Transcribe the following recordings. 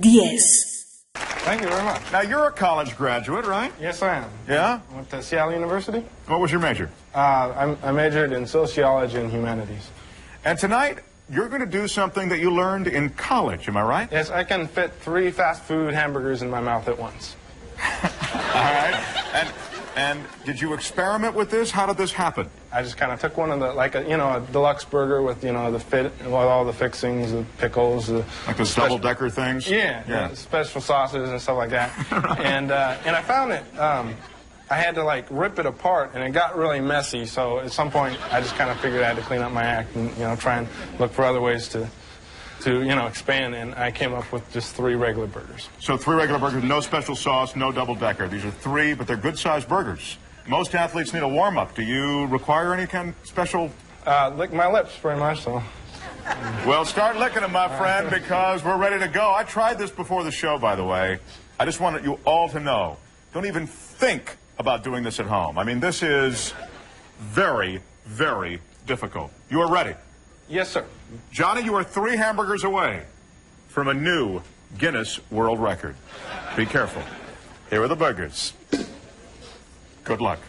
10. Thank you very much. Now, you're a college graduate, right? Yes, I am. Yeah? I went to Seattle University. What was your major? I majored in sociology and humanities. And tonight, you're going to do something that you learned in college, am I right? Yes, I can fit 3 fast food hamburgers in my mouth at once. All right. And did you experiment with this? How did this happen? I just kind of took one of the, like a deluxe burger with, the fit, with all the fixings, the pickles. Like those double-decker things? Yeah, special sauces and stuff like that. Right. And I found it, I had to, like, rip it apart, and it got really messy. So at some point, I just kind of figured I had to clean up my act and, try and look for other ways to expand, and I came up with just 3 regular burgers. So 3 regular burgers, no special sauce, no double-decker. These are 3, but they're good-sized burgers. Most athletes need a warm-up. Do you require any kind of special... Lick my lips, pretty much, so... Well, start licking them, my friend, because we're ready to go. I tried this before the show, by the way. I just wanted you all to know. Don't even think about doing this at home. I mean, this is very, very difficult. You are ready? Yes, sir. Johnny, you are 3 hamburgers away from a new Guinness World Record. Be careful. Here are the burgers. Good luck.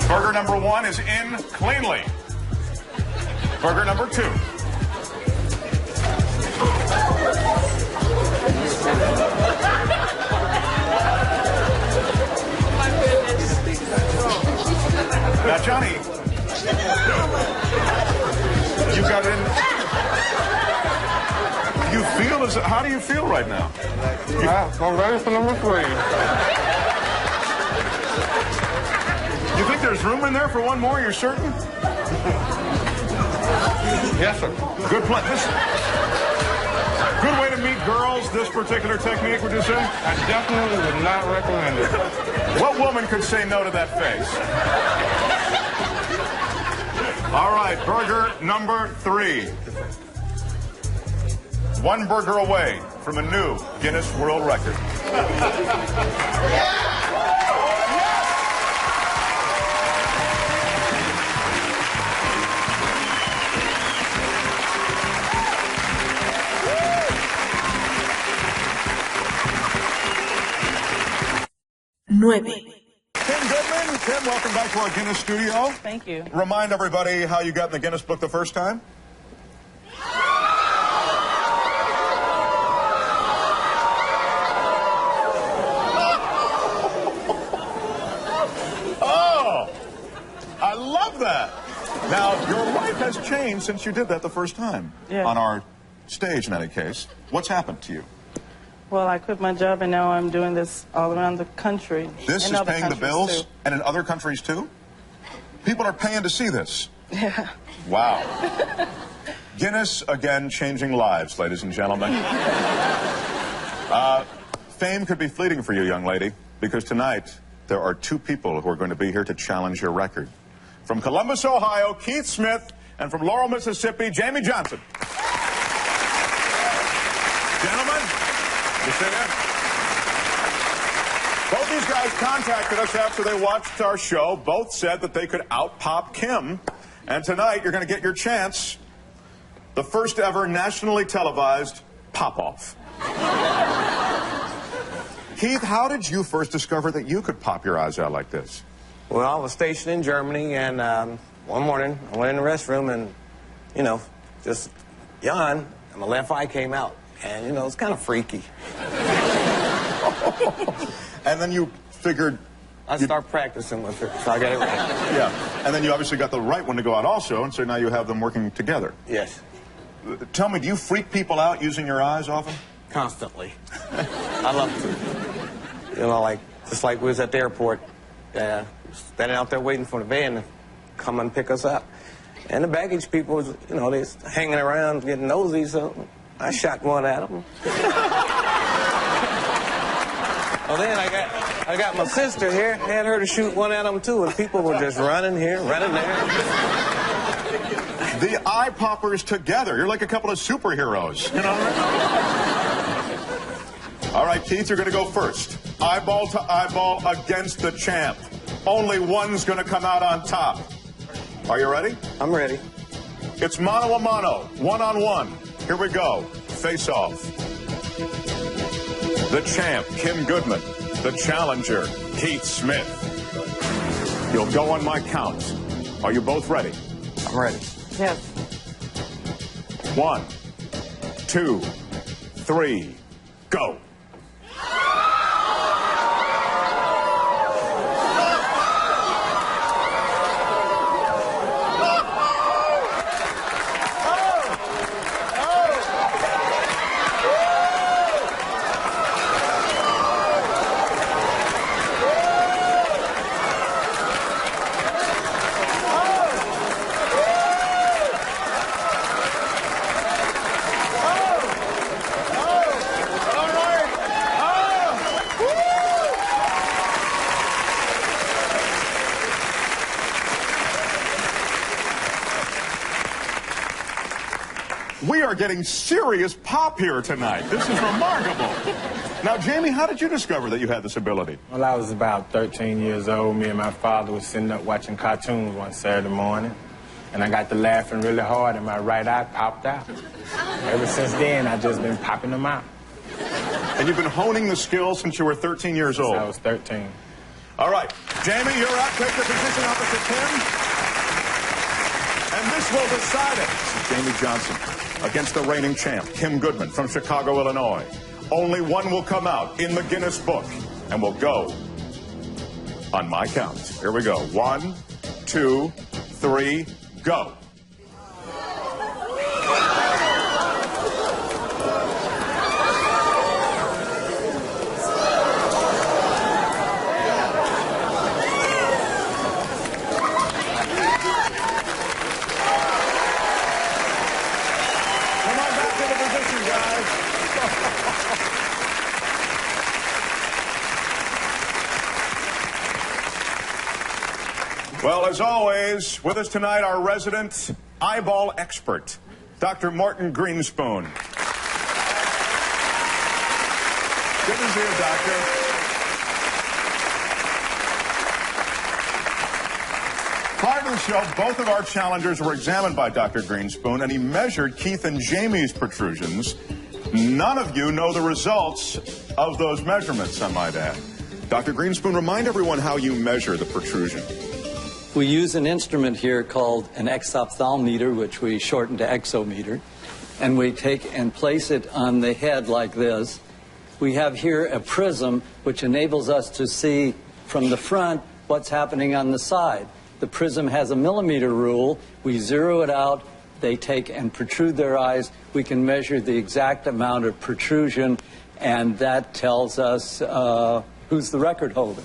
Burger number 1 is in cleanly. Burger number 2. Now, Johnny, you got in. You feel as how do you feel right now? I'm ready for number 3. You think there's room in there for one more? You're certain? Yes, sir. Good plan. Good way to meet girls, this particular technique, would you say? I definitely would not recommend it. What woman could say no to that face? All right, burger number 3. 1 burger away from a new Guinness World Record. Tim, welcome back to our Guinness studio. Thank you. Remind everybody how you got in the Guinness book the first time. Oh, I love that. Now, your life has changed since you did that the first time. Yeah. On our stage, in any case. What's happened to you? Well, I quit my job, and now I'm doing this all around the country. This is paying the bills? Too. And in other countries, too? People are paying to see this. Yeah. Wow. Guinness, again, changing lives, ladies and gentlemen. Fame could be fleeting for you, young lady, because tonight there are 2 people who are going to be here to challenge your record. From Columbus, Ohio, Keith Smith, and from Laurel, Mississippi, Jamie Johnson. Gentlemen, you see that? Both these guys contacted us after they watched our show. Both said that they could out-pop Kim. And tonight, you're going to get your chance. The first ever nationally televised pop-off. Keith, how did you first discover that you could pop your eyes out like this? Well, I was stationed in Germany, and one morning, I went in the restroom and, just yawned, and my left eye came out. And, it's kind of freaky. And then you figured... I'd start practicing with it, so I got it right. Yeah. And then you obviously got the right one to go out also, and so now you have them working together. Yes. Tell me, do you freak people out using your eyes often? Constantly. I love to. Just like we was at the airport, standing out there waiting for the van to come and pick us up. And the baggage people was, they was hanging around getting nosy, so I shot one at them. Well, then I got my sister here, had her to shoot one at them too, and people were just running here, running there. The eye poppers together. You're like a couple of superheroes, you know? All right, Keith, you're going to go first. Eyeball to eyeball against the champ. Only one's going to come out on top. Are you ready? I'm ready. It's mano a mano, one-on-one. Here we go. Face off. The champ, Kim Goodman. The challenger, Keith Smith. You'll go on my count. Are you both ready? I'm ready. Yes. 1, 2, 3, go. We are getting serious pop here tonight. This is remarkable. Now, Jamie, how did you discover that you had this ability? Well, I was about 13 years old. Me and my father was sitting up watching cartoons one Saturday morning, and I got to laughing really hard, and my right eye popped out. Ever since then, I've just been popping them out. And you've been honing the skill since you were 13 years old? I was 13. All right. Jamie, you're up. Take the position opposite Tim. And this will decide it. This is Jamie Johnson against the reigning champ, Kim Goodman from Chicago, Illinois. Only one will come out in the Guinness book, and we'll go on my count. Here we go. 1, 2, 3, go. Well, as always, with us tonight, our resident eyeball expert, Dr. Martin Greenspoon. Good to see you, Doctor. Prior to the show, both of our challengers were examined by Dr. Greenspoon, and he measured Keith and Jamie's protrusions. None of you know the results of those measurements, I might add. Dr. Greenspoon, remind everyone how you measure the protrusion. We use an instrument here called an exophthalmometer, which we shorten to exometer, and we take and place it on the head like this. We have here a prism which enables us to see from the front what's happening on the side. The prism has a millimeter rule. We zero it out. They take and protrude their eyes. We can measure the exact amount of protrusion, and that tells us who's the record holder.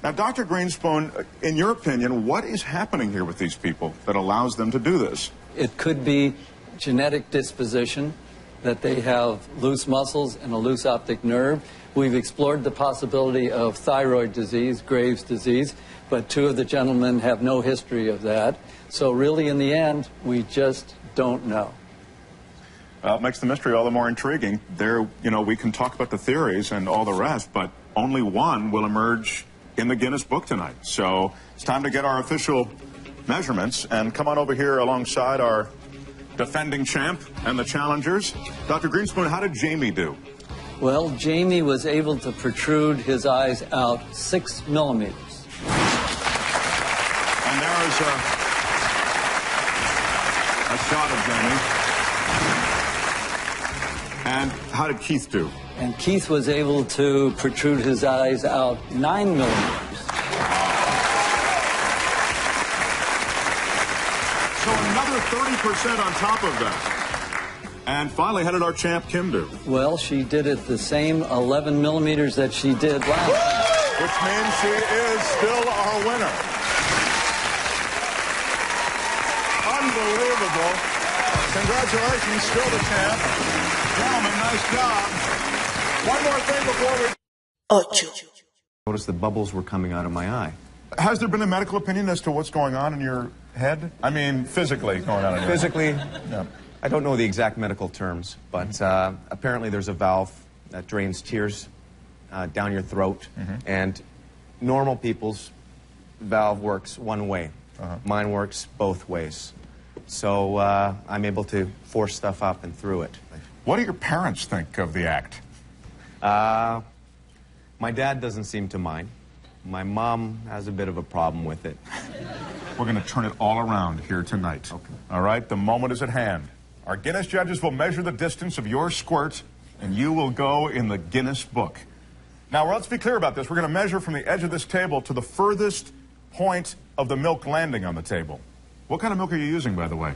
Now, Dr. Greenspoon, in your opinion, what is happening here with these people that allows them to do this? It could be genetic disposition, that they have loose muscles and a loose optic nerve. We've explored the possibility of thyroid disease, Graves' disease, but two of the gentlemen have no history of that. So really, in the end, we just don't know. Well, it makes the mystery all the more intriguing. There, you know, we can talk about the theories and all the rest, but only one will emerge in the Guinness book tonight. So it's time to get our official measurements and come on over here alongside our defending champ and the challengers. Dr. Greenspoon, how did Jamie do? Well, Jamie was able to protrude his eyes out 6 millimeters. And there is a shot of Jamie. And how did Keith do? And Keith was able to protrude his eyes out 9 millimeters. So another 30% on top of that. And finally, how did our champ Kim do? Well, she did it the same 11 millimeters that she did last time. Which means she is still our winner. Unbelievable. Congratulations, still the champ. Gentlemen, nice job. One more thing before we... 8. Noticed the bubbles were coming out of my eye. Has there been a medical opinion as to what's going on in your head? I mean, physically going on in your Physically, head. Yeah. I don't know the exact medical terms, but apparently there's a valve that drains tears down your throat. And normal people's valve works one way. Mine works both ways. So I'm able to force stuff up and through it. What do your parents think of the act? My dad doesn't seem to mind. My mom has a bit of a problem with it. We're going to turn it all around here tonight. Okay. All right, the moment is at hand. Our Guinness judges will measure the distance of your squirt, and you will go in the Guinness book. Now, let's be clear about this. We're going to measure from the edge of this table to the furthest point of the milk landing on the table. What kind of milk are you using, by the way?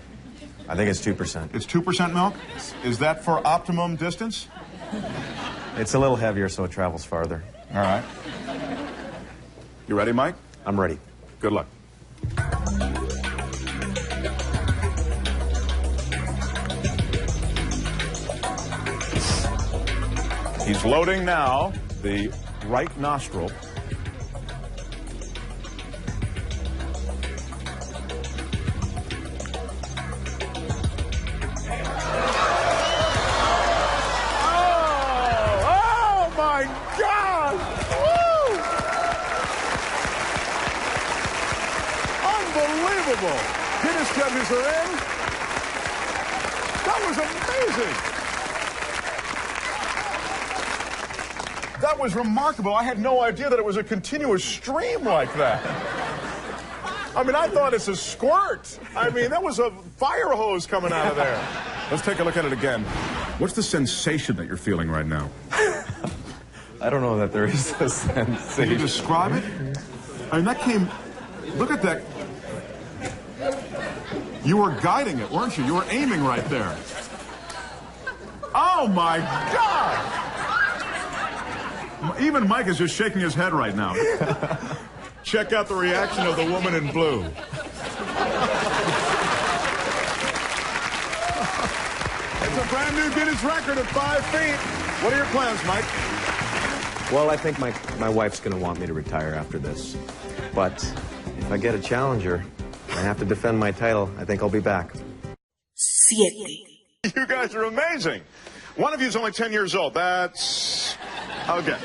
I think it's 2%. It's 2% milk? Is that for optimum distance? It's a little heavier, so it travels farther. All right. You ready, Mike? I'm ready. Good luck. He's loading now the right nostril. Guinness judges are in. That was amazing. That was remarkable. I had no idea that it was a continuous stream like that. I mean, I thought it's a squirt. I mean, that was a fire hose coming out of there. Let's take a look at it again. What's the sensation that you're feeling right now? I don't know that there is a sensation. Can you describe it? I mean, that came... Look at that. You were guiding it, weren't you? You were aiming right there. Oh, my God! Even Mike is just shaking his head right now. Check out the reaction of the woman in blue. It's a brand new Guinness record at 5 feet. What are your plans, Mike? Well, I think my wife's going to want me to retire after this. But if I get a challenger, I have to defend my title. I think I'll be back. 7. You guys are amazing. One of you is only 10 years old. That's... Okay.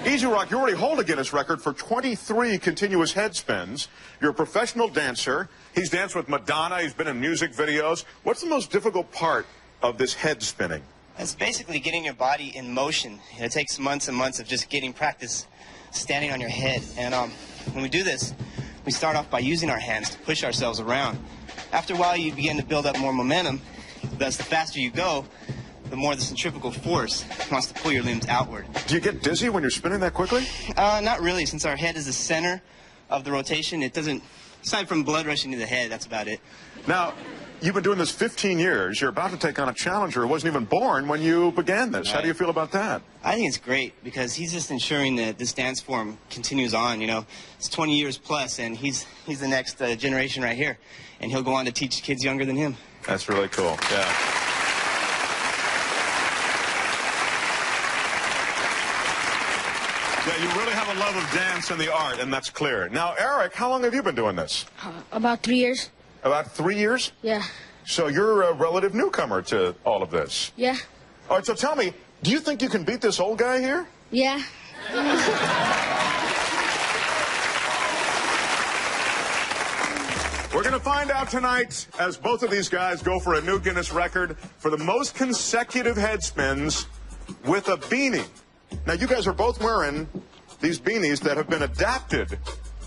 Easy Rock, you already hold a Guinness record for 23 continuous head spins. You're a professional dancer. He's danced with Madonna. He's been in music videos. What's the most difficult part of this head spinning? It's basically getting your body in motion. It takes months and months of just getting practice standing on your head. And when we do this, we start off by using our hands to push ourselves around. After a while, you begin to build up more momentum. Thus, the faster you go, the more the centrifugal force wants to pull your limbs outward. Do you get dizzy when you're spinning that quickly? Not really. Since our head is the center of the rotation, it doesn't, aside from blood rushing to the head, that's about it. Now, you've been doing this 15 years. You're about to take on a challenger who wasn't even born when you began this. Right. How do you feel about that? I think it's great because he's just ensuring that this dance form continues on. You know, it's 20 years plus, and he's the next generation right here. And he'll go on to teach kids younger than him. That's really cool, yeah. Yeah, you really have a love of dance and the art, and that's clear. Now, Eric, how long have you been doing this? About 3 years. About 3 years? Yeah. So you're a relative newcomer to all of this? Yeah. All right, so tell me, do you think you can beat this old guy here? Yeah. We're going to find out tonight as both of these guys go for a new Guinness record for the most consecutive head spins with a beanie. Now, you guys are both wearing these beanies that have been adapted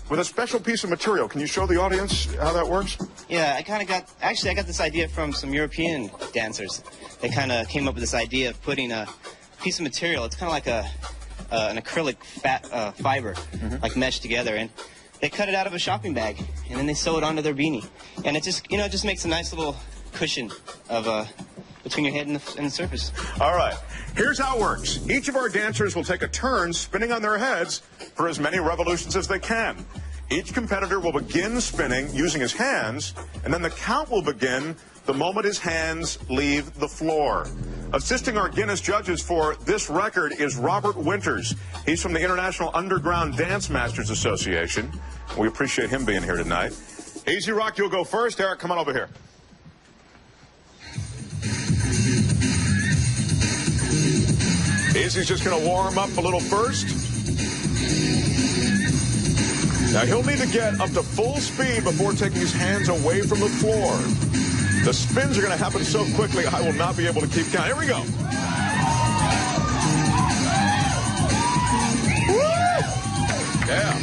with a special piece of material. Can you show the audience how that works? Yeah, I got this idea from some European dancers. They kind of came up with this idea of putting a piece of material. It's kind of like an acrylic fiber, like meshed together, and they cut it out of a shopping bag, and then they sew it onto their beanie, and it just makes a nice little cushion of between your head and the surface. All right, here's how it works. Each of our dancers will take a turn spinning on their heads for as many revolutions as they can. Each competitor will begin spinning using his hands, and then the count will begin the moment his hands leave the floor. Assisting our Guinness judges for this record is Robert Winters. He's from the International Underground Dance Masters Association. We appreciate him being here tonight. Easy Rock, you'll go first. Eric, come on over here. Izzy's just going to warm up a little first. Now, he'll need to get up to full speed before taking his hands away from the floor. The spins are going to happen so quickly, I will not be able to keep count. Here we go. Woo! Yeah.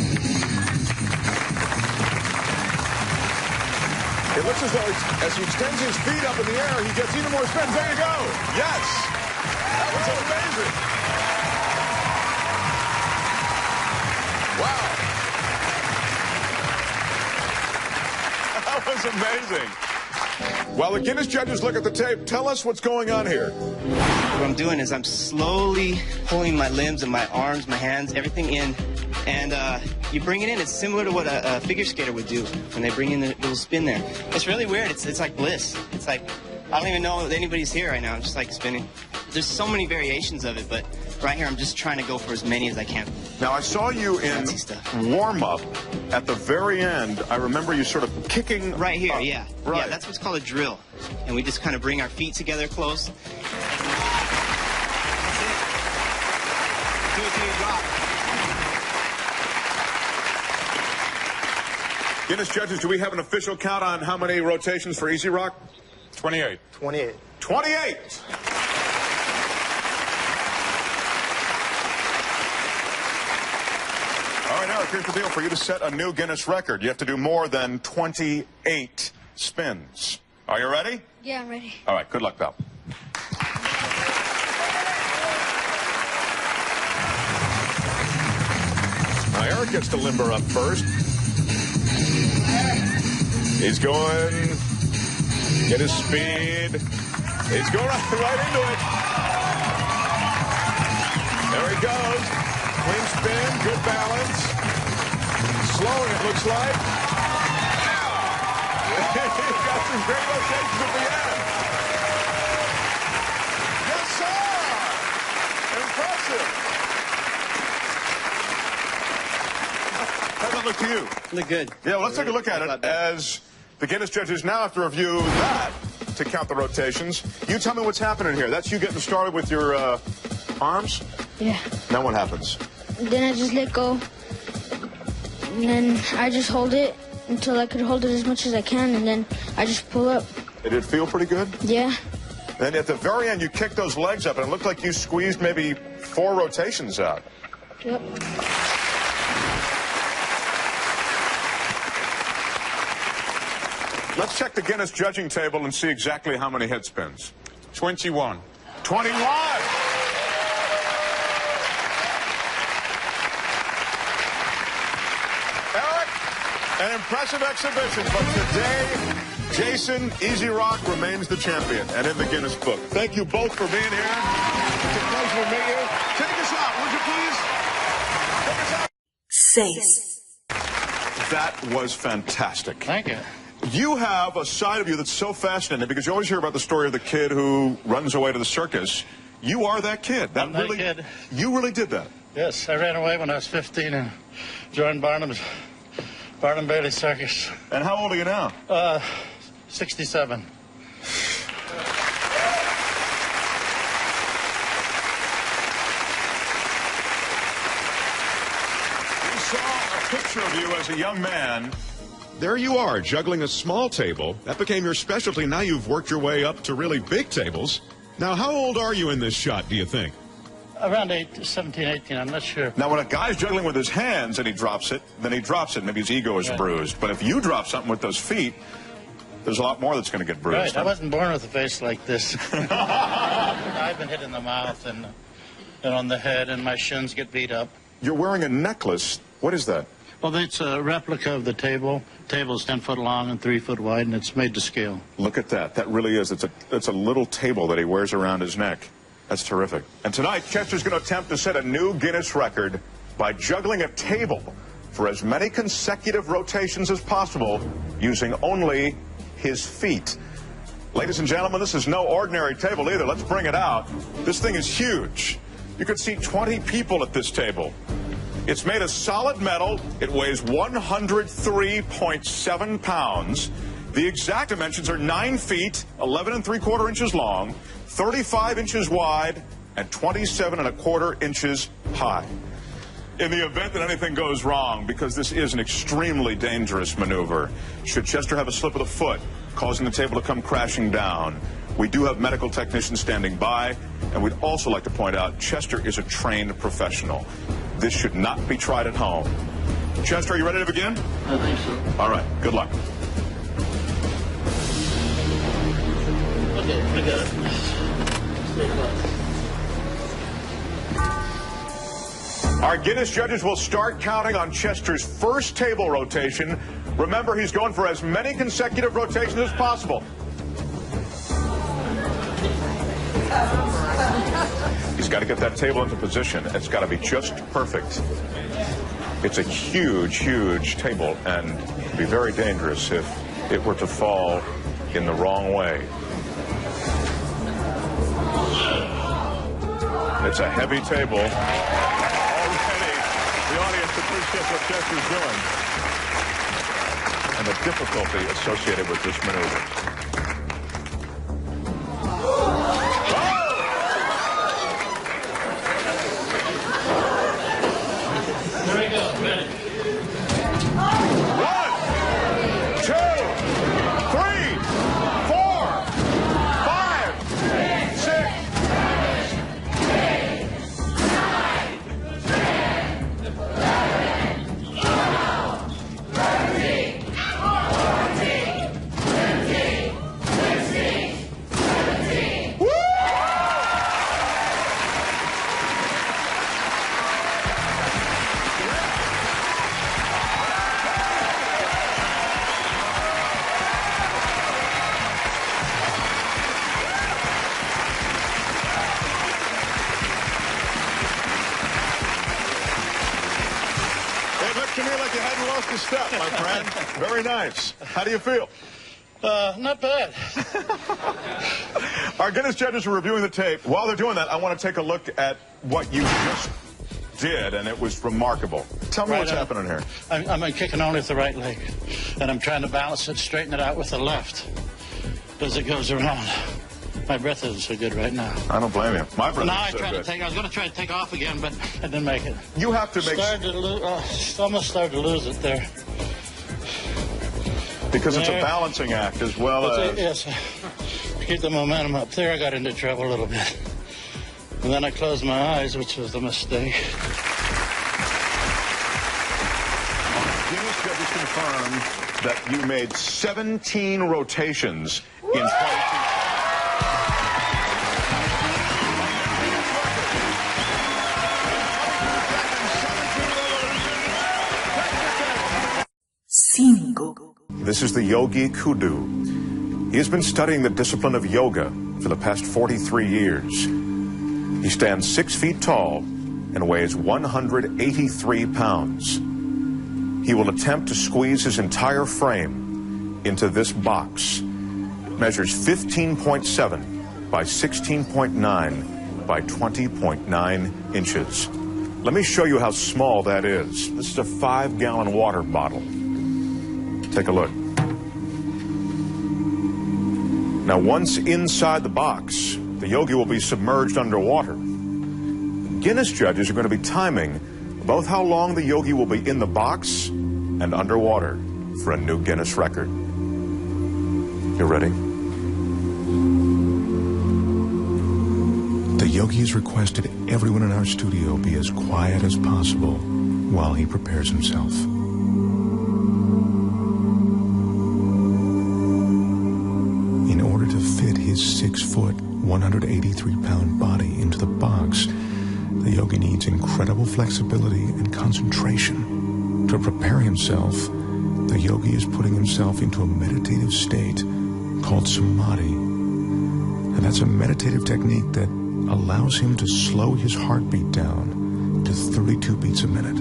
It looks as though as he extends his feet up in the air, he gets even more spins. There you go. Yes. That was amazing. Wow. That was amazing. While the Guinness judges look at the tape, tell us what's going on here. What I'm doing is I'm slowly pulling my limbs and my arms, my hands, everything in. And you bring it in. It's similar to what a figure skater would do when they bring in the little spin there. It's really weird. It's like bliss. It's like, I don't even know that anybody's here right now. I'm just like spinning. There's so many variations of it, but right here I'm just trying to go for as many as I can. Now, I saw you in warm-up. At the very end, I remember you sort of kicking right here, up. yeah. Right. Yeah, that's what's called a drill. And we just kind of bring our feet together close. That's it. Do it till you drop. Guinness judges, do we have an official count on how many rotations for Easy Rock? 28. 28. 28! All right, Eric, here's the deal. For you to set a new Guinness record, you have to do more than 28 spins. Are you ready? Yeah, I'm ready. All right, good luck, pal. Now, Eric gets to limber up first. He's going, get his speed. He's going right into it. There he goes. Clean spin, good balance. Slowing, it looks like. He's got some great rotations at the end. Yes, sir! Impressive. How's that look to you? Look good. Yeah, well, let's take a look at it as the Guinness judges now have to review that to count the rotations. You tell me what's happening here. That's you getting started with your arms? Yeah. Now what happens? Then I just let go. And then I just hold it until I could hold it as much as I can. And then I just pull up. Did it feel pretty good? Yeah. Then at the very end, you kicked those legs up, and it looked like you squeezed maybe 4 rotations out. Yep. Let's check the Guinness judging table and see exactly how many head spins. 21. 21! Eric, an impressive exhibition, but today, Jason Easy Rock remains the champion and in the Guinness book. Thank you both for being here. It's a pleasure to meet you. Take us out, would you please? Take us out. 6. That was fantastic. Thank you. You have a side of you that's so fascinating because you always hear about the story of the kid who runs away to the circus. You are that kid. I'm that kid. You really did that. Yes, I ran away when I was 15 and joined Barnum Bailey Circus. And how old are you now? 67. We saw a picture of you as a young man. There you are, juggling a small table. That became your specialty. Now you've worked your way up to really big tables. Now, how old are you in this shot, do you think? Around 17, 18, I'm not sure. Now, when a guy's juggling with his hands and he drops it, then he drops it. Maybe his ego is bruised. But if you drop something with those feet, there's a lot more that's going to get bruised. Right, I wasn't born with a face like this. I've been hit in the mouth and on the head, and my shins get beat up. You're wearing a necklace. What is that? Well, it's a replica of the table. The table is 10 foot long and 3 foot wide, and it's made to scale. Look at that. That really is. It's a little table that he wears around his neck. That's terrific. And tonight, Chester's going to attempt to set a new Guinness record by juggling a table for as many consecutive rotations as possible using only his feet. Ladies and gentlemen, this is no ordinary table either. Let's bring it out. This thing is huge. You could seat 20 people at this table. It's made of solid metal. It weighs 103.7 pounds. The exact dimensions are 9 feet, 11 3/4 inches long, 35 inches wide, and 27¼ inches high. In the event that anything goes wrong, because this is an extremely dangerous maneuver, should Chester have a slip of the foot, causing the table to come crashing down, we do have medical technicians standing by, and we'd also like to point out Chester is a trained professional. This should not be tried at home. Chester, are you ready to begin? I think so. All right, good luck. Okay, I got it. Stay close. Our Guinness judges will start counting on Chester's first table rotation. Remember, he's going for as many consecutive rotations as possible. He's got to get that table into position. It's got to be just perfect. It's a huge, huge table, and it'd be very dangerous if it were to fall in the wrong way. It's a heavy table. Already, the audience appreciates what Chester's doing and the difficulty associated with this maneuver. Step, my friend. Very nice. How do you feel? Not bad. Our Guinness judges are reviewing the tape. While they're doing that, I want to take a look at what you just did, and it was remarkable. Tell me what's happening here. I'm kicking only with the right leg, and I'm trying to balance it, straighten it out with the left as it goes around. My breath isn't so good right now. I don't blame you. My breath is so good. I was going to try to take off again, but I didn't make it. You have to make... Almost started to lose it there. Because it's a balancing act as well as... Yes. To keep the momentum up there, I got into trouble a little bit. And then I closed my eyes, which was the mistake. Guinness judges confirmed that you made 17 rotations in 22 seconds. 5. This is the Yogi Kudu. He has been studying the discipline of yoga for the past 43 years. He stands 6 feet tall and weighs 183 pounds. He will attempt to squeeze his entire frame into this box. It measures 15.7 by 16.9 by 20.9 inches. Let me show you how small that is. This is a 5-gallon water bottle. Take a look. Now, once inside the box, the yogi will be submerged underwater. Guinness judges are going to be timing both how long the yogi will be in the box and underwater for a new Guinness record. You ready? The yogi has requested everyone in our studio be as quiet as possible while he prepares himself. In order to fit his 6-foot, 183-pound body into the box, the yogi needs incredible flexibility and concentration. To prepare himself, the yogi is putting himself into a meditative state called samadhi. And that's a meditative technique that allows him to slow his heartbeat down to 32 beats a minute.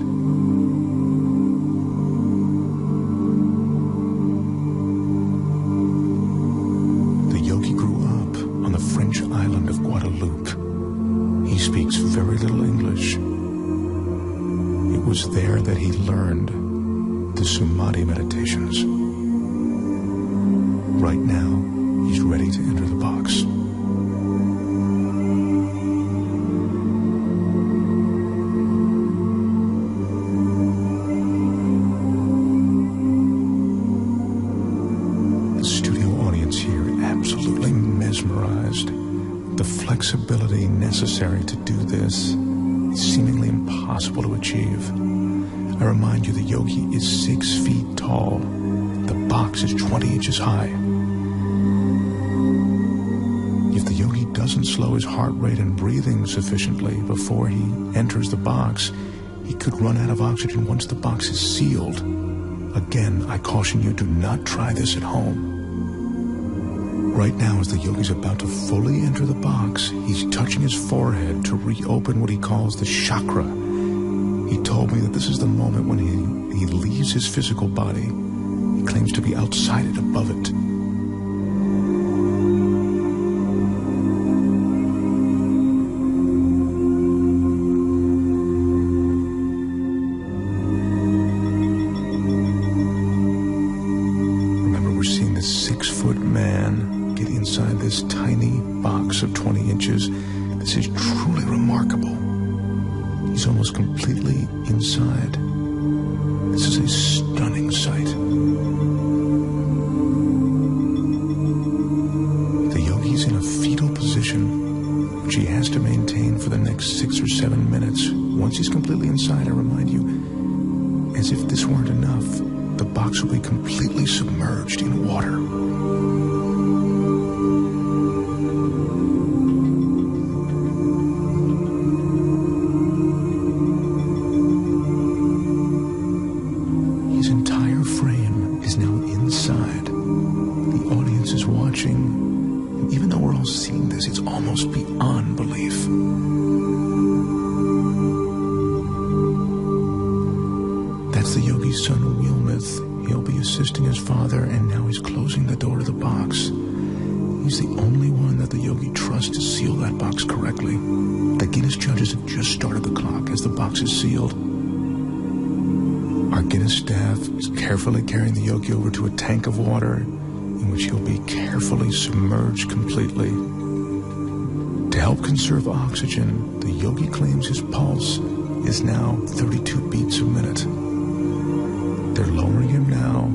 The yogi grew up on the French island of Guadeloupe. He speaks very little English. It was there that he learned the samadhi meditations. Right now, he's ready to enter the box. to do this is seemingly impossible to achieve. I remind you, the yogi is 6 feet tall. The box is 20 inches high. If the yogi doesn't slow his heart rate and breathing sufficiently before he enters the box, he could run out of oxygen once the box is sealed. Again, I caution you, do not try this at home. Right now, as the yogi's about to fully enter the box, he's touching his forehead to reopen what he calls the chakra. He told me that this is the moment when he leaves his physical body. He claims to be outside it, above it. Inside this tiny box of 20 inches. This is truly remarkable. He's almost completely inside. This is a stunning sight. The yogi's in a fetal position, which he has to maintain for the next 6 or 7 minutes. Once he's completely inside, I remind you, as if this weren't enough, the box will be completely submerged in water. Assisting his father, and now he's closing the door to the box. He's the only one that the yogi trusts to seal that box correctly. The Guinness judges have just started the clock as the box is sealed. Our Guinness staff is carefully carrying the yogi over to a tank of water in which he'll be carefully submerged completely. To help conserve oxygen, the yogi claims his pulse is now 32 beats a minute. They're lowering him now.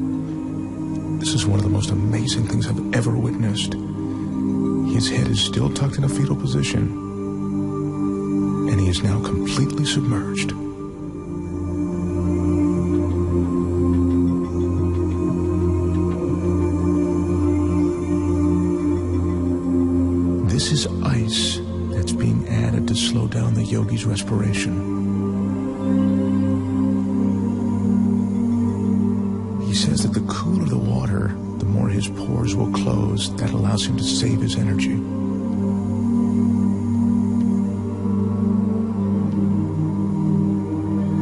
This is one of the most amazing things I've ever witnessed. His head is still tucked in a fetal position, and he is now completely submerged. This is ice that's being added to slow down the yogi's respiration. Says that the cooler the water, the more his pores will close. That allows him to save his energy.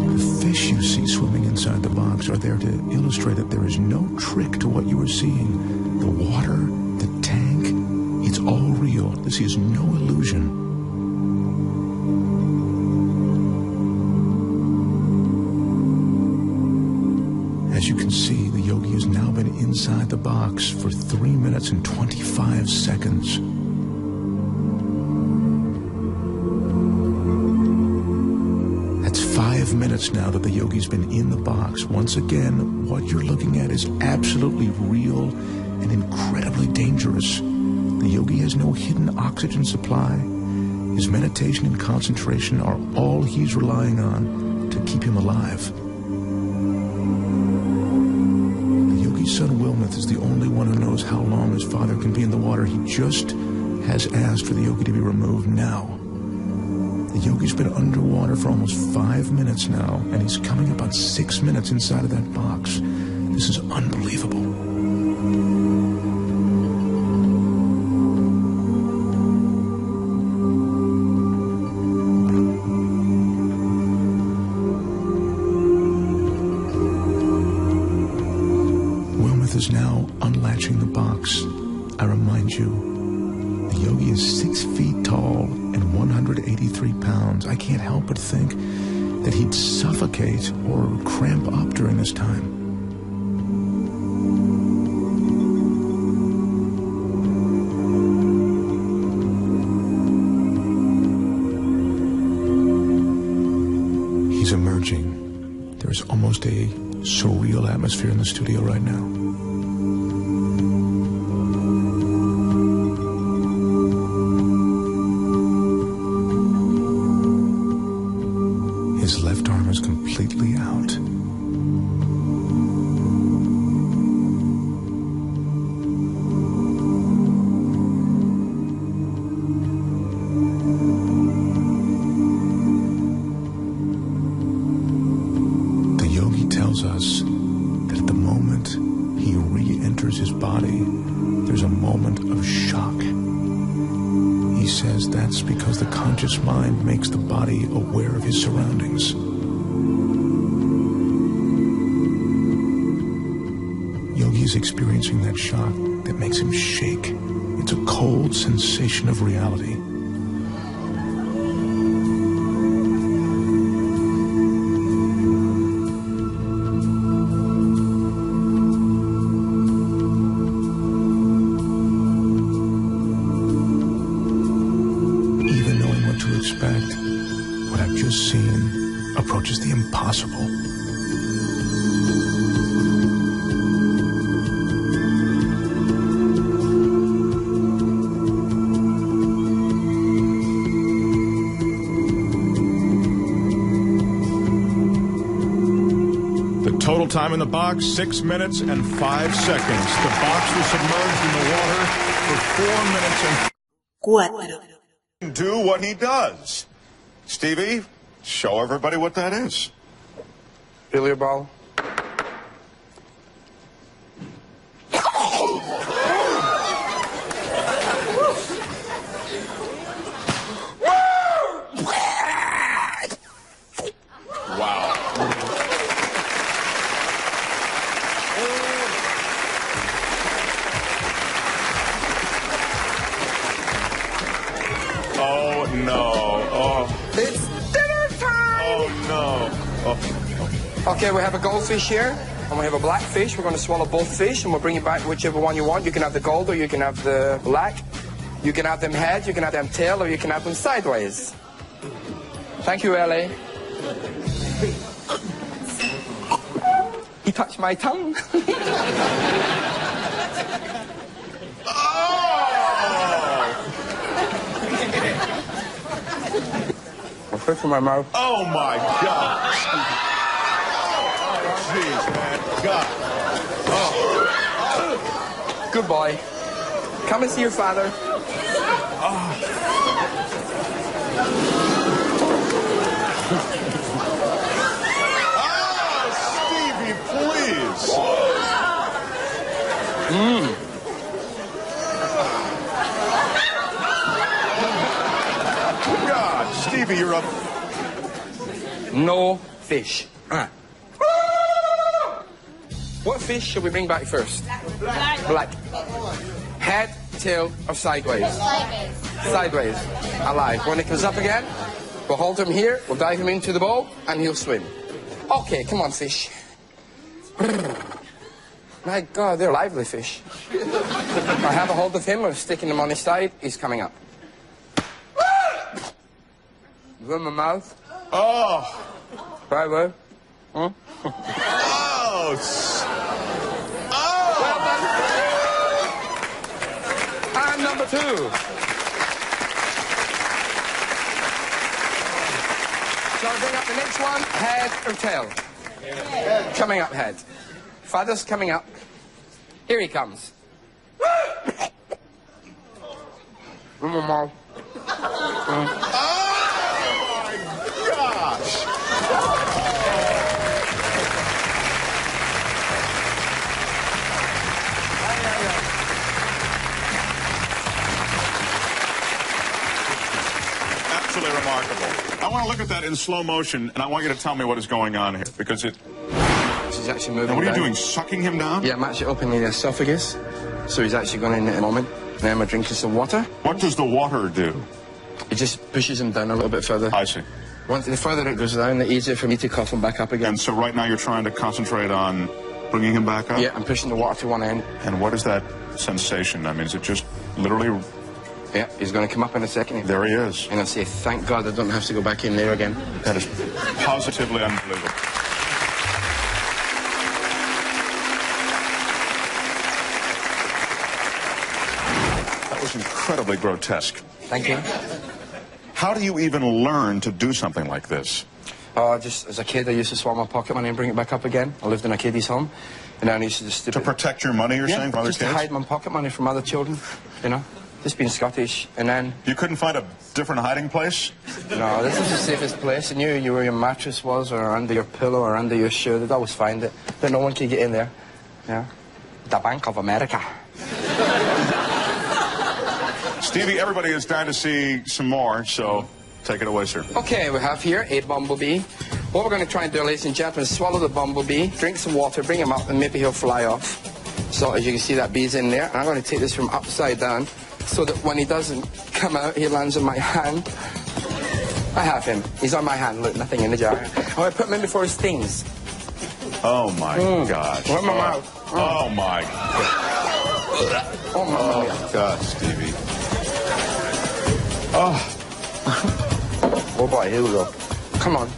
The fish you see swimming inside the box are there to illustrate that there is no trick to what you are seeing. The water, the tank, it's all real. This is no illusion. As you can see, the yogi has now been inside the box for 3 minutes and 25 seconds. That's 5 minutes now that the yogi's been in the box. Once again, what you're looking at is absolutely real and incredibly dangerous. The yogi has no hidden oxygen supply. His meditation and concentration are all he's relying on to keep him alive. Son Wilmeth is the only one who knows how long his father can be in the water. He just has asked for the yogi to be removed now. The yogi's been underwater for almost 5 minutes now, and he's coming up on 6 minutes inside of that box. This is unbelievable. Is now unlatching the box. I remind you, the yogi is 6 feet tall and 183 pounds. I can't help but think that he'd suffocate or cramp up during this time. He's emerging. There's almost a surreal atmosphere in the studio right now. His left arm is completely out. The yogi tells us that at the moment he re-enters his body, there's a moment of shock. He says that's because the conscious mind makes the body aware of his surroundings. Yogi is experiencing that shock that makes him shake. It's a cold sensation of reality. What I've just seen approaches the impossible. The total time in the box, 6 minutes and 5 seconds. The box was submerged in the water for 4 minutes and... 4. Do what he does. Stevie, show everybody what that is. Billiard ball. Wow. Oh, no. Oh. It's dinner time! Oh, no. Oh. Okay, we have a goldfish here, and we have a black fish. We're going to swallow both fish, and we'll bring you back whichever one you want. You can have the gold, or you can have the black. You can have them head, you can have them tail, or you can have them sideways. Thank you, Ellie. He touched my tongue. Put from my mouth. Oh my God! Jeez, man, God! Oh. Good boy. Come and see your father. Oh, Stevie, please! God, Stevie, you're a... No fish. What fish should we bring back first? Black. Black. Head, tail, or sideways? Sideways. Alive. When it comes up again, we'll hold him here, we'll dive him into the bowl, and he'll swim. Okay, come on, fish. My God, they're lively fish. I have a hold of him, I'm sticking him on his side, he's coming up. Run my mouth. Oh! Right, well. Oh! Well done. And number 2. Shall I bring up the next one? Head or tail? Head. Coming up, head. Father's coming up. Here he comes. Run my mouth. Gosh! Absolutely remarkable. I want to look at that in slow motion, and I want you to tell me what is going on here, because it... She's actually moving. Now, what are you down. doing, sucking him down? Yeah, I'm actually opening the esophagus, so he's actually going in at a moment. Then we're drinking some water. What does the water do? It just pushes him down a little bit further. I see. Once the further it goes down, the easier for me to cough him back up again. And so right now you're trying to concentrate on bringing him back up? Yeah, I'm pushing the water to one end. And what is that sensation? I mean, is it just literally... Yeah, he's going to come up in a second. There he is. And I'll say, thank God I don't have to go back in there again. That is positively unbelievable. That was incredibly grotesque. Thank you. How do you even learn to do something like this? Just as a kid, I used to swallow my pocket money and bring it back up again. I lived in a kiddies' home, and then I used to just... To protect your money, you're saying, from other just kids? to hide my pocket money from other children, you know? Just being Scottish, and then... You couldn't find a different hiding place? No, this was the safest place. I knew where your mattress was, or under your pillow, or under your shoe. They'd always find it. Then no one could get in there. Yeah. The Bank of America. Stevie, everybody is dying to see some more, so take it away, sir. Okay, we have here a bumblebee. What we're going to try and do, ladies and gentlemen, is swallow the bumblebee, drink some water, bring him up, and maybe he'll fly off. So as you can see, that bee's in there. And I'm going to take this from upside down, so that when he doesn't come out, he lands on my hand. I have him. He's on my hand. Look, nothing in the jar. I'm going to put him in before he stings. Oh, my gosh. What in my mouth? Oh, my God. Oh, my God, Stevie. Oh. Oh, boy, here we go. Come on.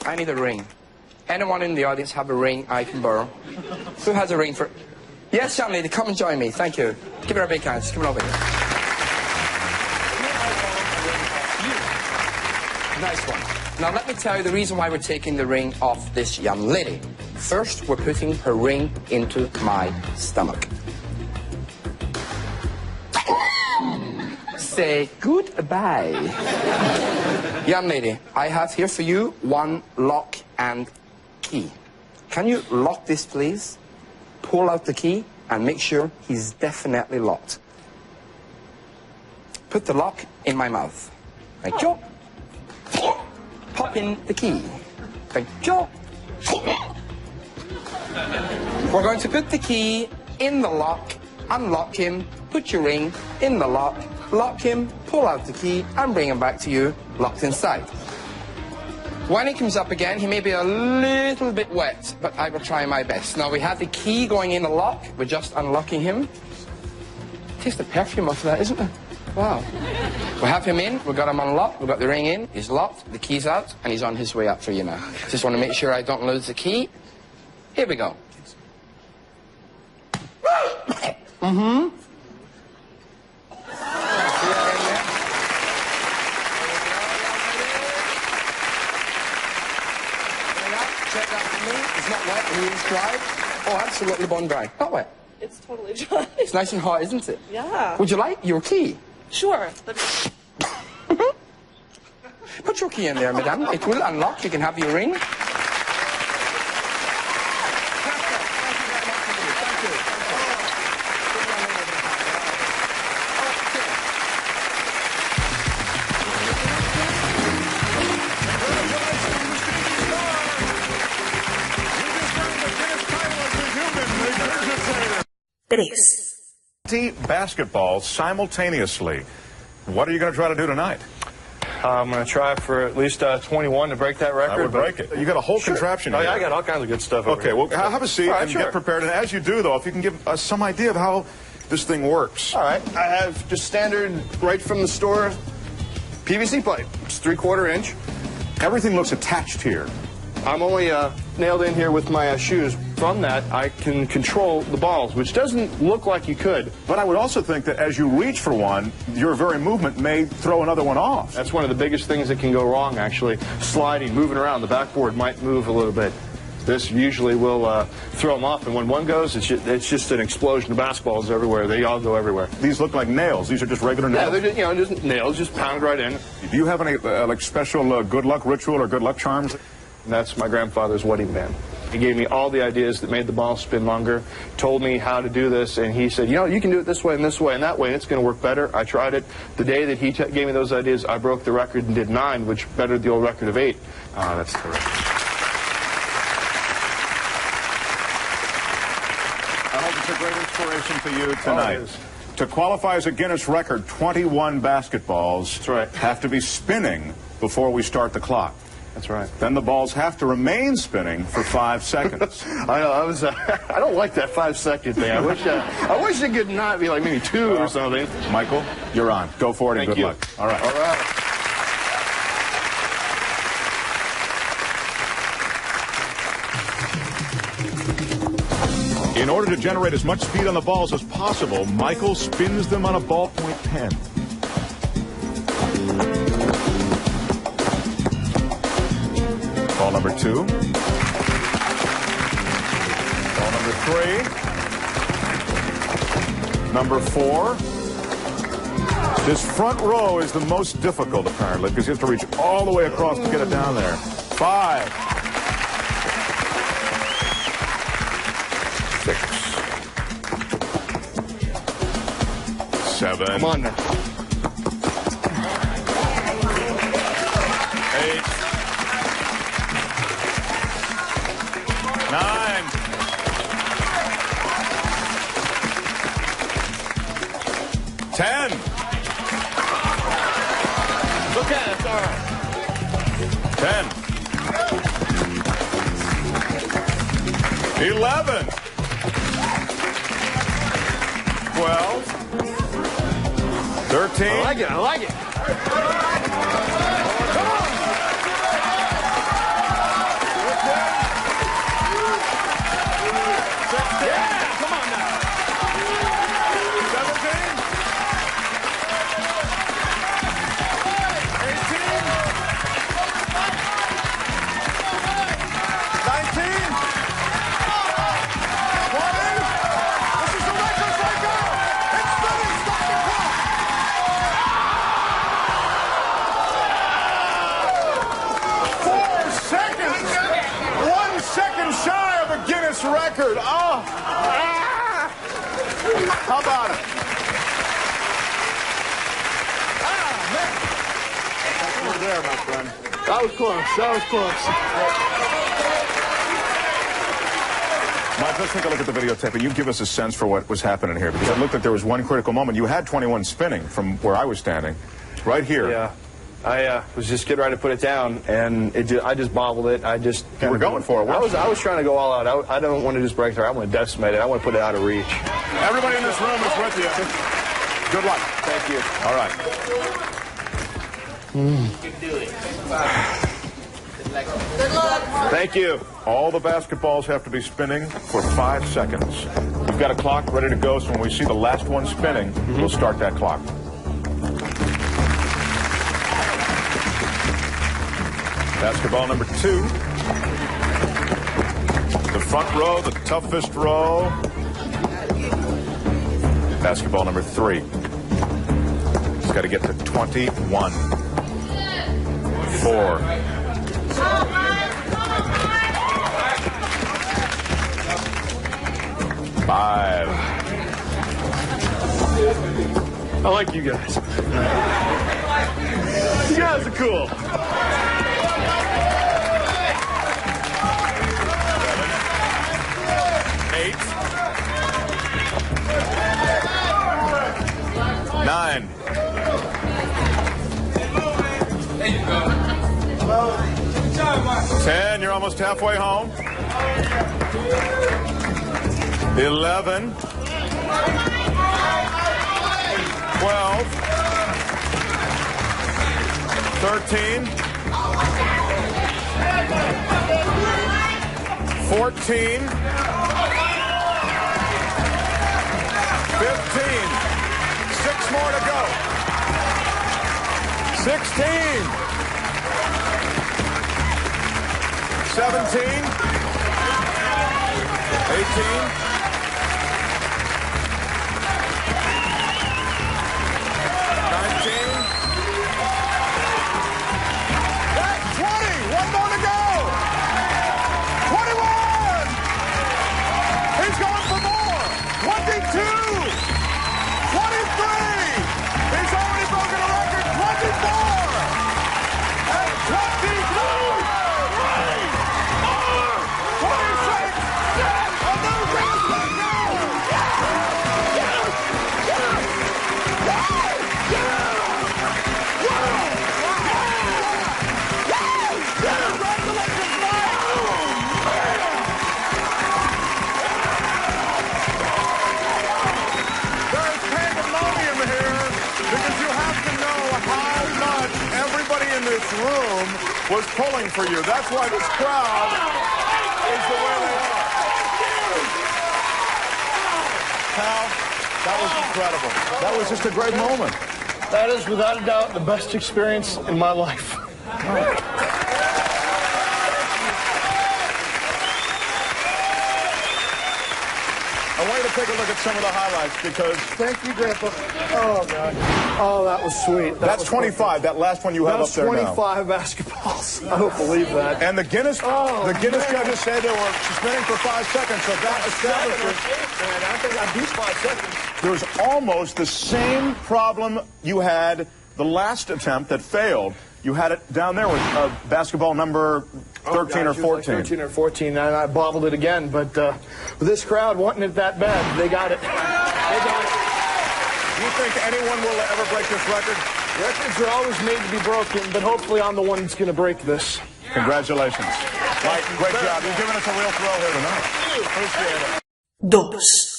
I need a ring. Anyone in the audience have a ring I can borrow? Who has a ring for... Yes, young lady, come and join me. Thank you. Give her a big hand. Just come on over here. Nice one. Now, let me tell you the reason why we're taking the ring off this young lady. First, we're putting her ring into my stomach. Say goodbye. Young lady, I have here for you one lock and key. Can you lock this, please? Pull out the key and make sure he's definitely locked. Put the lock in my mouth. Thank you. Pop in the key. Thank you. We're going to put the key in the lock, unlock him, put your ring in the lock, lock him, pull out the key, and bring him back to you, locked inside. When he comes up again, he may be a little bit wet, but I will try my best. Now, we have the key going in the lock. We're just unlocking him. Taste the perfume off that, isn't it? Wow. We have him in. We've got him unlocked. We've got the ring in. He's locked. The key's out, and he's on his way up for you now. Just want to make sure I don't lose the key. Here we go. Mm-hmm. It's not wet, it is dry. Oh, absolutely bone dry. Not wet. It's totally dry. It's nice and hot, isn't it? Yeah. Would you like your key? Sure. Put your key in there, madame. It will unlock. You can have your ring. Basketballs simultaneously. What are you going to try to do tonight? I'm going to try for at least 21 to break that record. I would break it. You got a whole contraption here. Oh, yeah, I got all kinds of good stuff over Okay, here. well, have a seat and get prepared. And as you do, though, if you can give us some idea of how this thing works. All right. I have just standard, right from the store, PVC pipe. It's 3/4 inch. Everything looks attached here. I'm only nailed in here with my shoes. From that, I can control the balls, which doesn't look like you could. But I would also think that as you reach for one, your very movement may throw another one off. That's one of the biggest things that can go wrong, actually. Sliding, moving around, the backboard might move a little bit. This usually will throw them off, and when one goes, it's just an explosion of basketballs everywhere. They all go everywhere. These look like nails. These are just regular nails? Yeah, they're just, just nails, just pounded right in. Do you have any like special good luck ritual or good luck charms? And that's my grandfather's wedding band. He gave me all the ideas that made the ball spin longer, told me how to do this, and he said, you know, you can do it this way and this way and that way, and it's going to work better. I tried it. The day that he gave me those ideas, I broke the record and did 9, which bettered the old record of 8. Oh, that's terrific. I hope it's a great inspiration for you tonight. Oh, to qualify as a Guinness record, 21 basketballs that's right. have to be spinning before we start the clock. That's right. Then the balls have to remain spinning for 5 seconds. I know. I don't like that 5-second thing. I wish it could not be like maybe 2 or something. Michael, you're on. Go for it and good luck. All right. All right. In order to generate as much speed on the balls as possible, Michael spins them on a ballpoint pen. Ball number 2. Ball number 3. Number 4. This front row is the most difficult, apparently, because you have to reach all the way across to get it down there. 5. 6. 7. Come on now. 8. 9. 10. Look at it, it's all right. 10. 11. 12. 13. I like it, I like it. Guinness record. Oh. How about it? Man. You're there, my friend. That was close. That was close. Mike, let's take a look at the videotape, and you give us a sense for what was happening here, because it looked like there was one critical moment. You had 21 spinning from where I was standing, right here. Yeah. I was just getting ready to put it down, and I just bobbled it. You were going for it. I was trying to go all out. I don't want to just break through. I want to decimate it. I want to put it out of reach. Everybody in this room is with you. Good luck. Thank you. All right. Good luck. Thank you. All the basketballs have to be spinning for 5 seconds. You've got a clock ready to go, so when we see the last one spinning, we'll start that clock. Basketball number 2. The front row, the toughest row. Basketball number 3. He's got to get to 21. 4. 5. I like you guys. You guys are cool. 8. 9. 10. You're almost halfway home. 11. 12. 13. 14. 15. 6 more to go. 16. 17. 18. 26! A new record! room was pulling for you. That's why this crowd is the way they are. Pal, that was incredible. That was just a great moment. That is, without a doubt, the best experience in my life. I want you to take a look at some of the highlights because... Thank you, Grandpa. Oh, God. Oh, that was sweet. That's 25. That last one you have up there now. That's 25 basketballs. I don't believe that. And the Guinness judges say they were suspending for 5 seconds, so that establishes... Man, I think I beat 5 seconds. There's almost the same problem you had the last attempt that failed. You had it down there with basketball number 13 or 14. Like 13 or 14, and I bobbled it again. But with this crowd wanting it that bad, they got it. They got it. Do you think anyone will ever break this record? Records are always made to be broken, but hopefully I'm the one that's going to break this. Congratulations. Mike, great job. You've given us a real thrill here tonight. Appreciate it. Dos.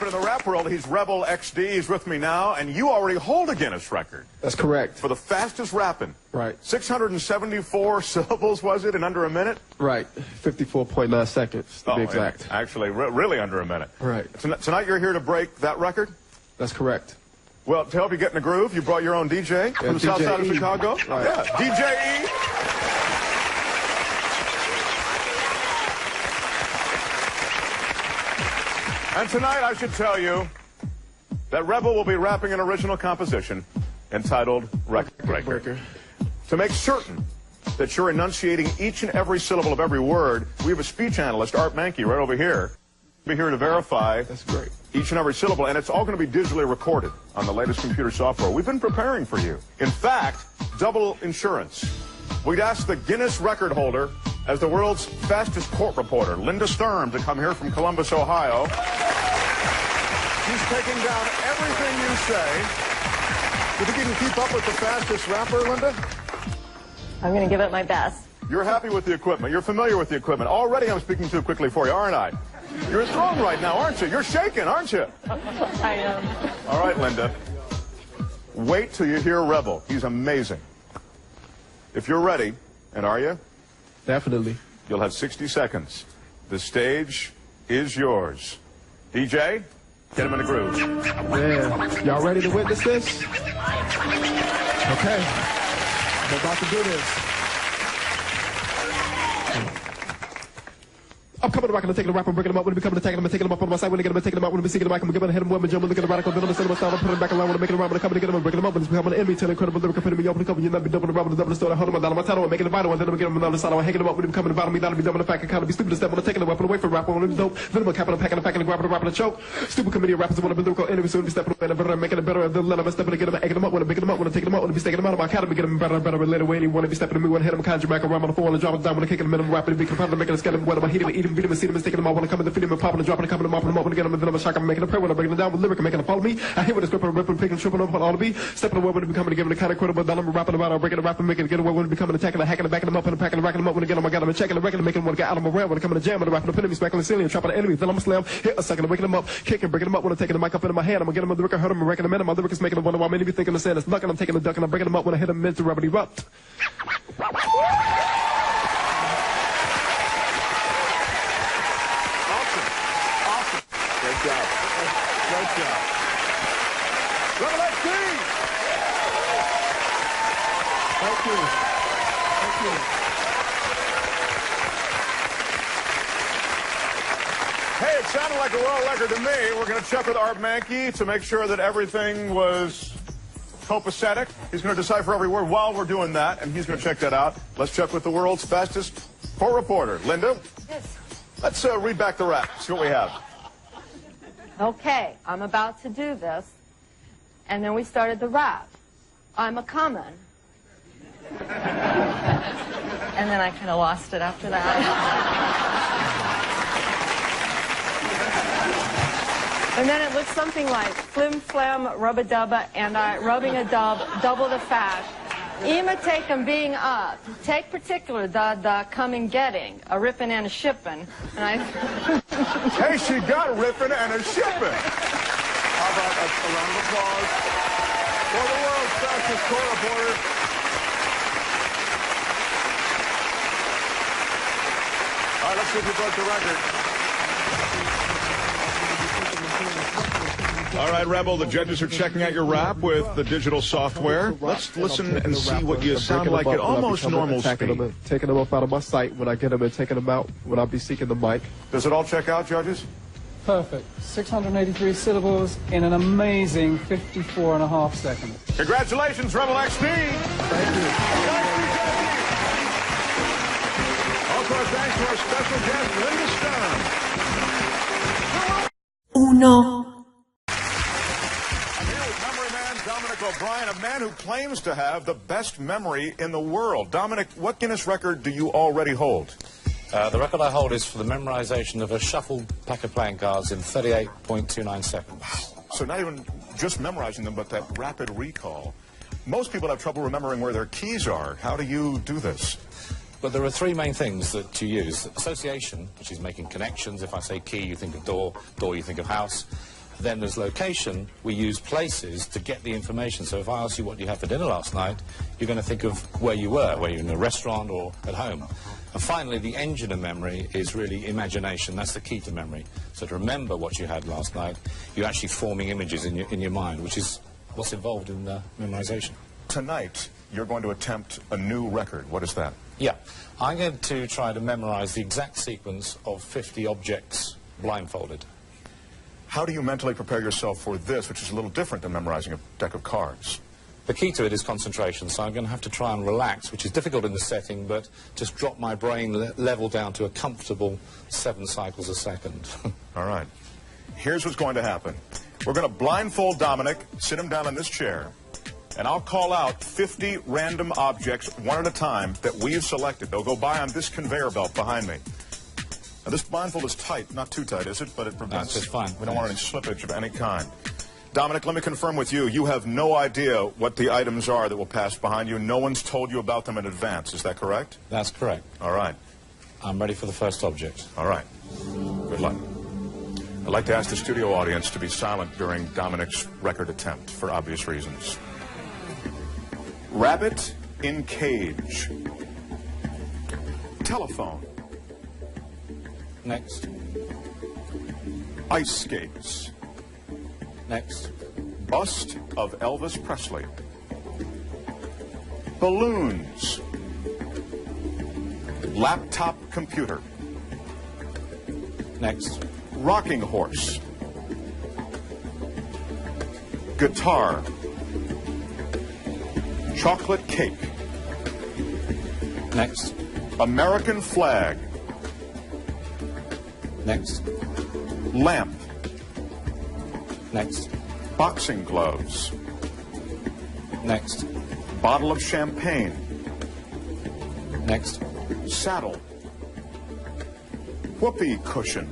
In the rap world, he's Rebel XD. He's with me now, and you already hold a Guinness record. That's correct. For the fastest rapping. Right. 674 syllables, was it, in under a minute? Right. 54.9 seconds, to be exact. Yeah. Actually, really under a minute. Right. Tonight you're here to break that record? That's correct. Well, to help you get in the groove, you brought your own DJ from the south side of Chicago. Right. Yeah, DJ E. And tonight, I should tell you that Rebel will be rapping an original composition entitled Record Breaker. To make certain that you're enunciating each and every syllable of every word, we have a speech analyst, Art Mankey, right over here. He'll be here to verify each and every syllable, and it's all going to be digitally recorded on the latest computer software. We've been preparing for you. In fact, double insurance. We'd ask the Guinness record holder as the world's fastest court reporter, Linda Sturm, to come here from Columbus, Ohio. She's taking down everything you say. Do you think you can keep up with the fastest rapper, Linda? I'm going to give it my best. You're happy with the equipment. You're familiar with the equipment. Already I'm speaking too quickly for you, aren't I? You're thrown right now, aren't you? You're shaking, aren't you? I am. All right, Linda. Wait till you hear Rebel. He's amazing. If you're ready, and are you? Definitely. You'll have 60 seconds. The stage is yours. DJ, get him in the groove. Man, y'all ready to witness this? Okay. I'm about to do this. I'm coming back and taking the rap and breaking them up when we become attacking them and taking them up on my side when they get them and taking them out when we see them back and giving hit them when we jump and look at the radical then I'm sending my style and put them back around when I make it around when I come to get them and breaking them up and it's becoming an enemy to the incredible lyrical epitome open the cover you not be dumping around with the double story hold them down on my title and making it vital and then I'm getting them another side I'm hanging them up when they becoming about me that'll be dumb in the fact I kind of be stupid to step on taking the weapon away from rap when I'm dope venom capping and packing and packing and grabbing and rapping and choke stupid committee of rappers want to be lyrical enemies soon be stepping away and better making it better and then let them stepping and get them egging them up when I'm making them up when I'm taking them out when I be staking them out of my academy get them better and better and later way anyone to be stepping to me when I hit them conjure back around on the floor and drop them down when I kick them in them rapping and making them making a skeleton when I'm hitting them eating them see them taking them out when I come in the feeding them popping and dropping and coming them up and when I get them and then I'm a shock I'm making a prayer when I'm breaking them down with lyric and making them follow me I hit with a script and ripping picking tripping up on all to be stepping away when it becoming giving the kind of credible that I'm rapping about I'm breaking the rap and making it get away when it becoming attacking and hacking and backing them up and packing and racking them up when I get them I got them and checking and wrecking and making them want to get out of my realm when I come in the jam and I'm rapping the enemy smacking the ceiling and trapping the enemy then I'm a slam hit a second and waking them up kicking breaking them up when I'm taking the mic up into my hand I'm gonna get them on the record hurt them and wrecking them in my lyric is making them wonder why many be thinking the sand is luck and I'm taking the duck and I'm breaking them up when I hit them into rubber erupt. Great job. Great job. Rebel XD! Thank you. Thank you. Hey, it sounded like a world record to me. We're going to check with Art Mankey to make sure that everything was copacetic. He's going to decipher every word while we're doing that, and he's going to check that out. Let's check with the world's fastest court reporter. Linda? Yes. Let's read back the rap. See what we have. Okay, I'm about to do this. And then we started the rap. I'm a common. And then I kind of lost it after that. And then it looks something like flim flam rub a dubba and I rubbing a dub double the fat. Imitate them being up. Take particular the coming getting a ripping and a shipping. And I. Hey, she got ripping and a shipping. How about a round of applause for the world's fastest court reporter? right, let's see if you broke the record. All right, Rebel, the judges are checking out your rap with the digital software. Let's listen and see what you sound like at almost normal speed. Taking them up out of my sight when I get them and taking them out when I be seeking the mic. Does it all check out, judges? Perfect. 683 syllables in an amazing 54.5 seconds. Congratulations, Rebel XP! Thank you. Also, our thanks to our special guest, Linda Stern. Uno. O'Brien, a man who claims to have the best memory in the world. Dominic, what Guinness record do you already hold? The record I hold is for the memorization of a shuffled pack of playing cards in 38.29 seconds. So not even just memorizing them, but that rapid recall. Most people have trouble remembering where their keys are. How do you do this? But there are three main things that you use. Association, which is making connections. If I say key, you think of door, door, you think of house. Then there's location. We use places to get the information. So if I ask you what you had for dinner last night, you're going to think of where you were, whether you're in a restaurant or at home. And finally, the engine of memory is really imagination. That's the key to memory. So to remember what you had last night, you're actually forming images in your mind, which is what's involved in memorization. Tonight, you're going to attempt a new record. What is that? Yeah. I'm going to try to memorize the exact sequence of 50 objects blindfolded. How do you mentally prepare yourself for this, which is a little different than memorizing a deck of cards? The key to it is concentration, so I'm going to have to try and relax, which is difficult in the setting, but just drop my brain level down to a comfortable 7 cycles a second. All right. Here's what's going to happen. We're going to blindfold Dominic, sit him down in this chair, and I'll call out 50 random objects, one at a time, that we've selected. They'll go by on this conveyor belt behind me. Now, this blindfold is tight, not too tight, is it? But it prevents... That's fine. We don't want any slippage of any kind. Dominic, let me confirm with you, you have no idea what the items are that will pass behind you. No one's told you about them in advance. Is that correct? That's correct. All right. I'm ready for the first object. All right. Good luck. I'd like to ask the studio audience to be silent during Dominic's record attempt, for obvious reasons. Rabbit in cage. Telephone. Next. Ice skates. Next. Bust of Elvis Presley. Balloons. Laptop computer. Next. Rocking horse. Guitar. Chocolate cake. Next. American flag. Next. Lamp. Next. Boxing gloves. Next. Bottle of champagne. Next. Saddle. Whoopee cushion.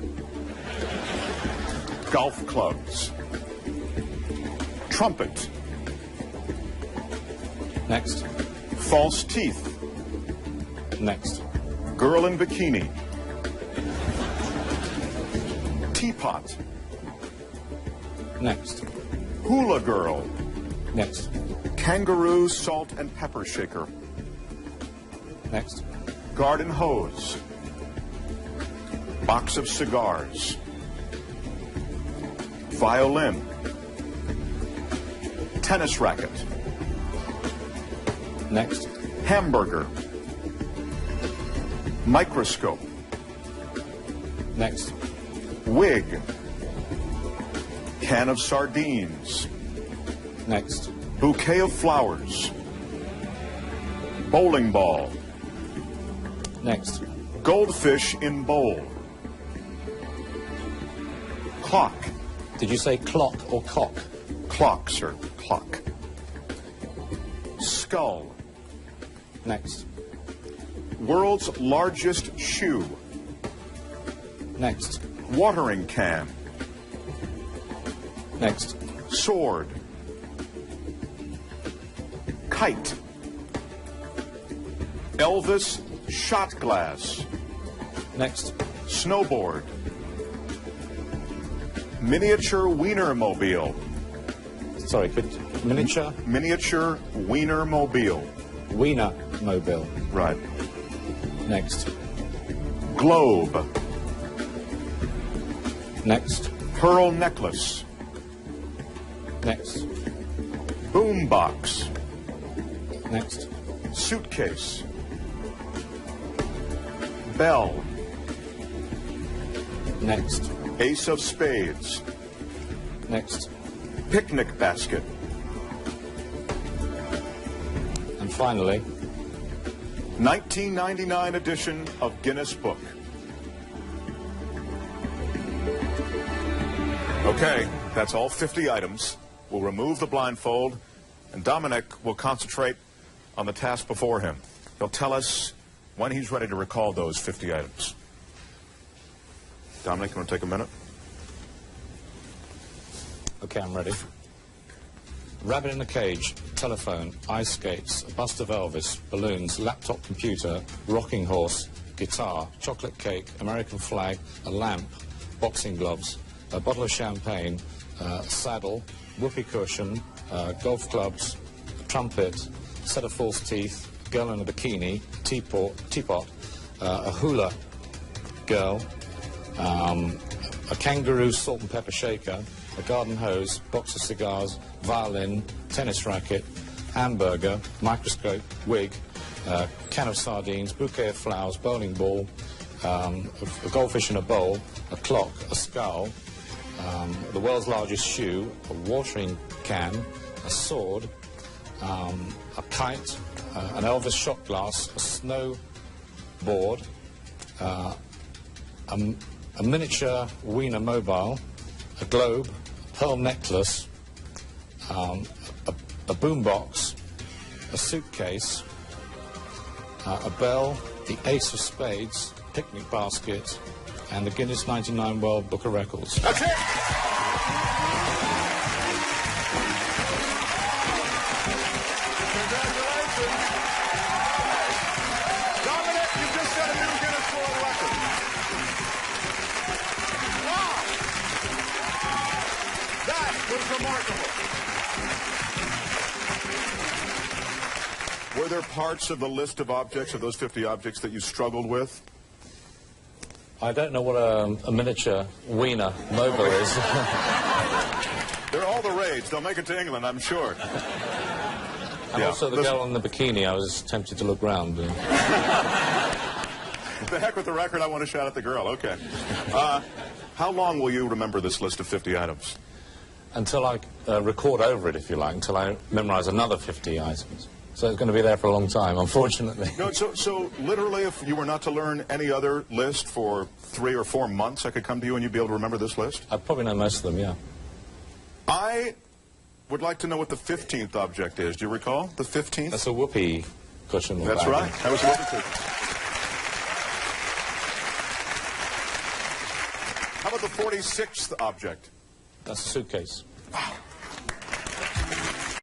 Golf clubs. Trumpet. Next. False teeth. Next. Girl in bikini. Teapot. Next. Hula girl. Next. Kangaroo salt and pepper shaker. Next. Garden hose. Box of cigars. Violin. Tennis racket. Next. Hamburger. Microscope. Next. Wig. Can of sardines. Next. Bouquet of flowers. Bowling ball. Next. Goldfish in bowl. Clock. Did you say clock or cock? Clock, sir. Clock. Skull. Next. World's largest shoe. Next. Watering can. Next. Sword. Kite. Elvis shot glass. Next. Snowboard. Miniature Wienermobile. Sorry, miniature? Miniature Wienermobile. Wienermobile. Right. Next. Globe. Next. Pearl necklace. Next. Boombox. Next. Suitcase. Bell. Next. Ace of spades. Next. Picnic basket. And finally, 1999 edition of Guinness Book. Okay, that's all 50 items. We'll remove the blindfold, and Dominic will concentrate on the task before him. He'll tell us when he's ready to recall those 50 items. Dominic, you want to take a minute? okay, I'm ready. Rabbit in a cage, telephone, ice skates, a bust of Elvis, balloons, laptop computer, rocking horse, guitar, chocolate cake, American flag, a lamp, boxing gloves, a bottle of champagne, saddle, whoopee cushion, golf clubs, a trumpet, set of false teeth, a girl in a bikini, teapot, a hula girl, a kangaroo salt and pepper shaker, a garden hose, box of cigars, violin, tennis racket, hamburger, microscope, wig, can of sardines, bouquet of flowers, bowling ball, a goldfish in a bowl, a clock, a skull, the world's largest shoe, a watering can, a sword, a kite, an Elvis shot glass, a snowboard, a miniature Wiener mobile, a globe, a pearl necklace, a boombox, a suitcase, a bell, the ace of spades, picnic basket, and the Guinness 99 World Book of Records. That's it! Dominic, you just set a new Guinness World Record. Wow! That was remarkable. Were there parts of the list of objects, of those 50 objects, that you struggled with? I don't know what a miniature Wiener mobile is. They're all the rage. They'll make it to England, I'm sure. And also the girl in the bikini, I was tempted to look round. The heck with the record, I want to shout at the girl. Okay. How long will you remember this list of 50 items? Until I record over it, if you like, until I memorize another 50 items. So it's going to be there for a long time, unfortunately. No, so literally, if you were not to learn any other list for 3 or 4 months, I could come to you and you'd be able to remember this list? I probably know most of them, yeah. I would like to know what the 15th object is. Do you recall the 15th? That's a whoopee cushion. That's right. That was a whoopee cushion. How about the 46th object? That's a suitcase. Wow.